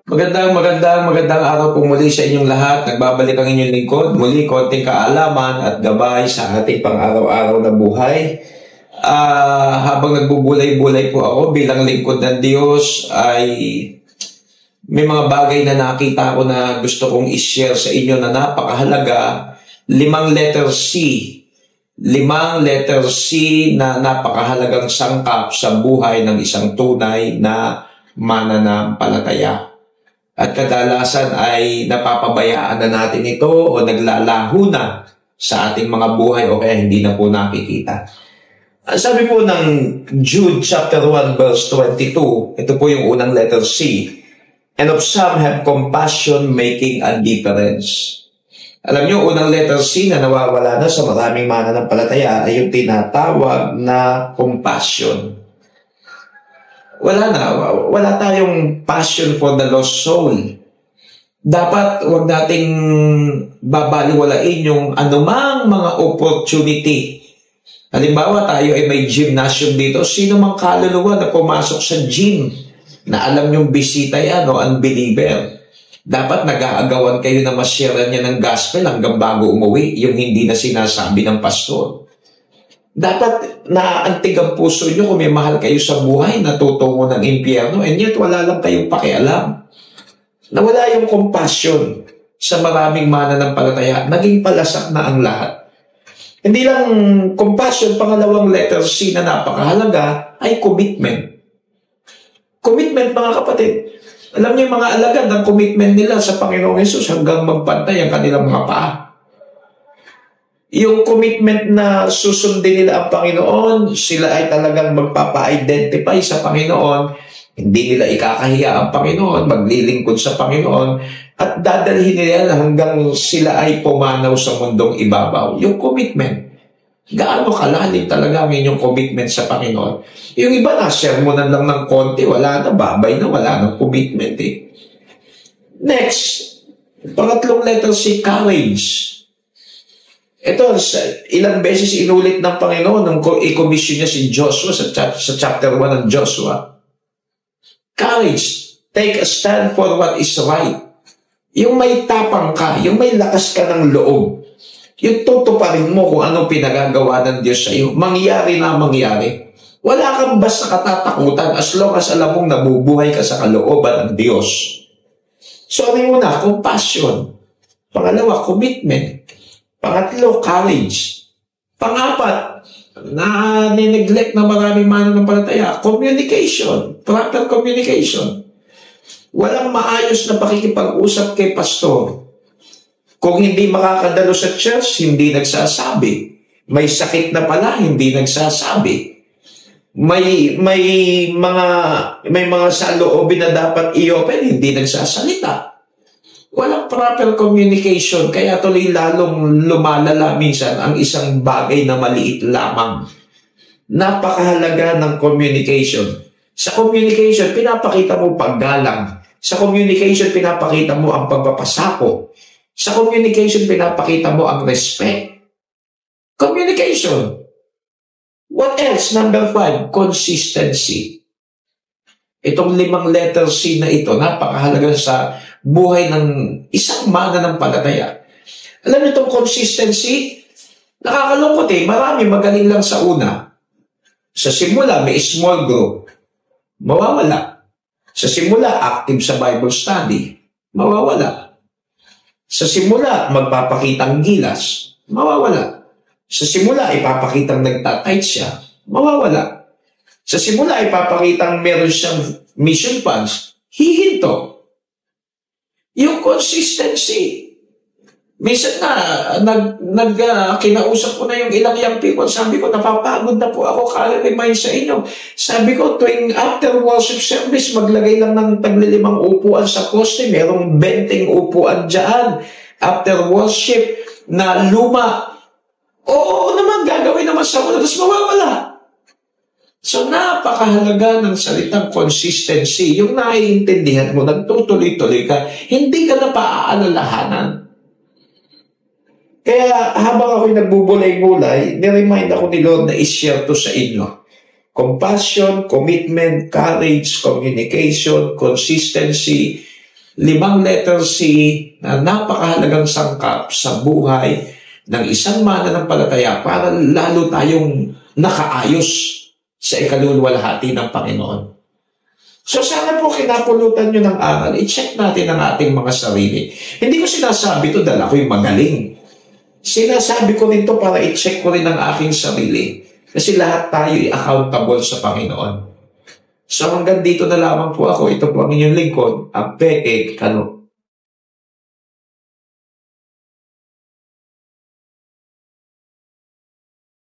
Magandang araw po muli sa inyong lahat. Nagbabalik ang inyong lingkod. Muli, konting kaalaman at gabay sa ating pang-araw-araw na buhay. Habang nagbubulay-bulay po ako bilang lingkod ng Diyos, ay may mga bagay na nakita ko na gusto kong i-share sa inyo na napakahalaga. 5 letter C. 5 letter C na napakahalagang sangkap sa buhay ng isang tunay na mananampalataya. At kadalasan ay napapabayaan na natin ito o naglalaho na sa ating mga buhay o kaya hindi na po nakikita. Sabi po ng Jude chapter 1 verse 22, ito po yung unang letter C, and of some have compassion making a difference. Alam nyo, unang letter C na nawawala na sa maraming mananampalataya ay yung tinatawag na compassion. Wala tayong passion for the lost soul. Dapat huwag nating babaliwalain yung anumang mga opportunity. Halimbawa, tayo ay may gymnasium dito. Sino mang kaluluwa na pumasok sa gym na alam yung bisita yan o unbeliever, dapat nag-aagawan kayo na ma-share niya ng gospel hanggang bago umuwi, yung hindi na sinasabi ng pastor. Dapat naantig ang puso nyo kung may mahal kayo sa buhay na tutungo ng impyerno, and yet wala lang kayong pakialam. Nawala yung compassion sa maraming mananampalataya. Naging palasak na ang lahat. Hindi lang compassion, pangalawang letter C na napakahalaga ay commitment. Commitment, mga kapatid. Alam niyo yung mga alagad ng commitment nila sa Panginoong Hesus hanggang magpantay ang kanilang mga paa. Yung commitment na susundin nila ang Panginoon, sila ay talagang magpapa-identify sa Panginoon, hindi nila ikakahiya ang Panginoon, maglilingkod sa Panginoon, at dadalhin nila hanggang sila ay pumanaw sa mundong ibabaw. Yung commitment. Gaano kalalim talaga ang inyong commitment sa Panginoon? Yung iba na, sermonan lang ng konti, wala na, babay na, wala na commitment eh. Next, pangatlong letter C, courage. Ito, ilang beses inulit ng Panginoon nung i-commission niya si Joshua sa chapter 1 ng Joshua. Courage, take a stand for what is right. Yung may tapang ka, yung may lakas ka ng loob, yung tutuparin mo kung anong pinagagawa ng Diyos sa iyo, mangyari na mangyari. Wala kang basta katatakutan as long as alam mong nabubuhay ka sa kalooban ng Diyos. So, ano muna? Compassion. Pangalawa, commitment. Pangatlo, courage. Pangapat, na nineglect na maraming mananampalataya, communication, proper communication. Walang maayos na pakikipag-usap kay pastor. Kung hindi makakadalo sa church, hindi nagsasabi. May sakit na pala, hindi nagsasabi. May mga saloobin na dapat i-open, hindi nagsasalita. Walang proper communication, kaya tuloy lalong lumalala minsan ang isang bagay na maliit lamang. Napakahalaga ng communication. Sa communication, pinapakita mo paggalang. Sa communication, pinapakita mo ang pagpapasako. Sa communication, pinapakita mo ang respect. Communication. What else? Number 5, consistency. Itong 5 letter C na ito, napakahalaga sa buhay ng isang mananampalataya. Alam niyo itong consistency? Nakakalungkot eh. Marami magaling lang sa una. Sa simula, may small group. Mawawala. Sa simula, active sa Bible study. Mawawala. Sa simula, magpapakitang gilas. Mawawala. Sa simula, ipapakitang nagtatite siya. Mawawala. Sa simula, ipapakitang meron siyang mission funds. Hihinto. Yung consistency. Minsan na, kinausap ko na yung ilang young people. Sabi ko, napapagod na po ako ka-remind sa inyo. Sabi ko, tuwing after worship service, maglagay lang ng tagli-5 upuan sa poste. Merong 20 upuan dyan. After worship na luma. Oo naman, gagawin naman sa una. Tapos mawawala. So, napakahalaga ng salitang consistency. Yung naiintindihan mo, nagtutuloy-tuloy ka, hindi ka na paaalalahanan. Kaya habang ako'y nagbubulay-bulay, niremind ako ni Lord na i-share to sa inyo. Compassion, commitment, courage, communication, consistency, 5 letter C na napakahalagang sangkap sa buhay ng isang mananampalataya para lalo tayong nakaayos sa ikaluluwalhati ng Panginoon. So sana po kinapulutan nyo ng aral, i-check natin ang ating mga sarili. Hindi ko sinasabi ito dahil ako'y magaling. Sinasabi ko rin ito para i-check ko rin ang aking sarili. Kasi lahat tayo accountable sa Panginoon. So hanggang dito na lamang po ako. Ito po ang inyong lingkod, ang P.E. Cano.